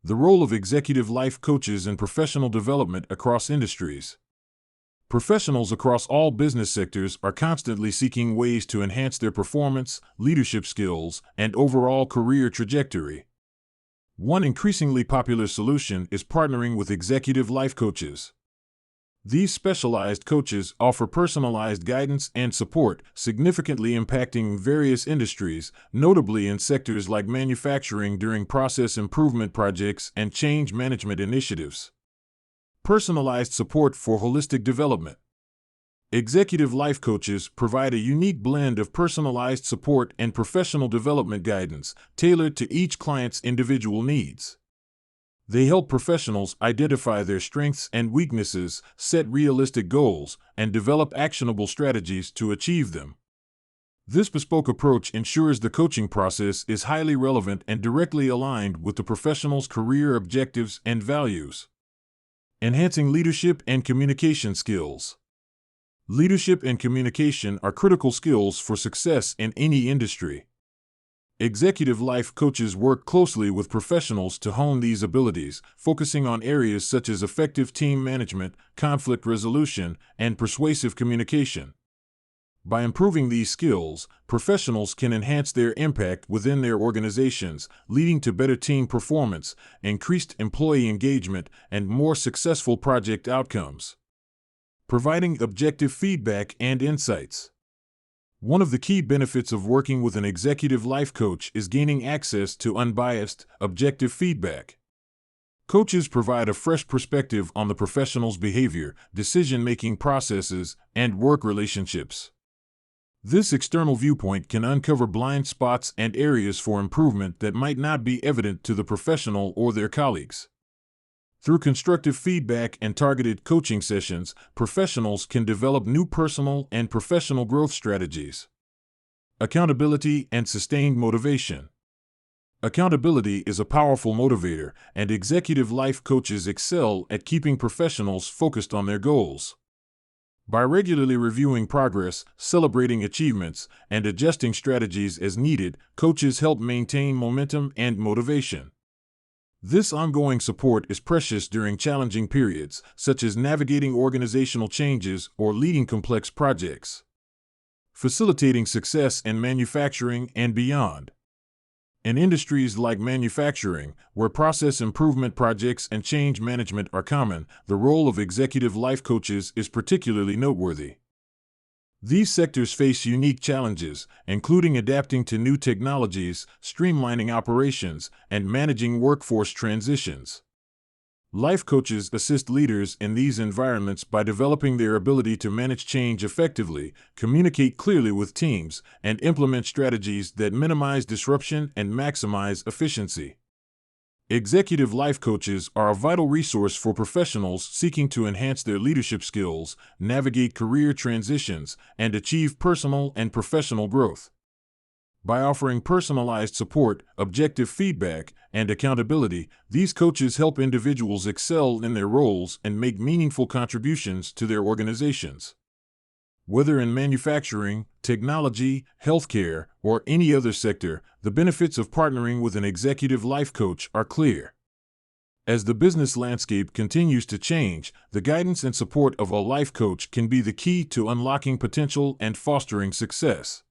The role of executive life coaches in professional development across industries. Professionals across all business sectors are constantly seeking ways to enhance their performance, leadership skills, and overall career trajectory. One increasingly popular solution is partnering with executive life coaches. These specialized coaches offer personalized guidance and support, significantly impacting various industries, notably in sectors like manufacturing during process improvement projects and change management initiatives. Personalized support for holistic development. Executive life coaches provide a unique blend of personalized support and professional development guidance, tailored to each client's individual needs. They help professionals identify their strengths and weaknesses, set realistic goals, and develop actionable strategies to achieve them. This bespoke approach ensures the coaching process is highly relevant and directly aligned with the professional's career objectives and values. Enhancing leadership and communication skills. Leadership and communication are critical skills for success in any industry. Executive life coaches work closely with professionals to hone these abilities, focusing on areas such as effective team management, conflict resolution, and persuasive communication. By improving these skills, professionals can enhance their impact within their organizations, leading to better team performance, increased employee engagement, and more successful project outcomes. Providing objective feedback and insights. One of the key benefits of working with an executive life coach is gaining access to unbiased, objective feedback. Coaches provide a fresh perspective on the professional's behavior, decision-making processes, and work relationships. This external viewpoint can uncover blind spots and areas for improvement that might not be evident to the professional or their colleagues. Through constructive feedback and targeted coaching sessions, professionals can develop new personal and professional growth strategies. Accountability and sustained motivation. Accountability is a powerful motivator, and executive life coaches excel at keeping professionals focused on their goals. By regularly reviewing progress, celebrating achievements, and adjusting strategies as needed, coaches help maintain momentum and motivation. This ongoing support is precious during challenging periods, such as navigating organizational changes or leading complex projects. Facilitating success in manufacturing and beyond. In industries like manufacturing, where process improvement projects and change management are common, the role of executive life coaches is particularly noteworthy. These sectors face unique challenges, including adapting to new technologies, streamlining operations, and managing workforce transitions. Life coaches assist leaders in these environments by developing their ability to manage change effectively, communicate clearly with teams, and implement strategies that minimize disruption and maximize efficiency. Executive life coaches are a vital resource for professionals seeking to enhance their leadership skills, navigate career transitions, and achieve personal and professional growth. By offering personalized support, objective feedback, and accountability, these coaches help individuals excel in their roles and make meaningful contributions to their organizations. Whether in manufacturing, technology, healthcare, or any other sector, the benefits of partnering with an executive life coach are clear. As the business landscape continues to change, the guidance and support of a life coach can be the key to unlocking potential and fostering success.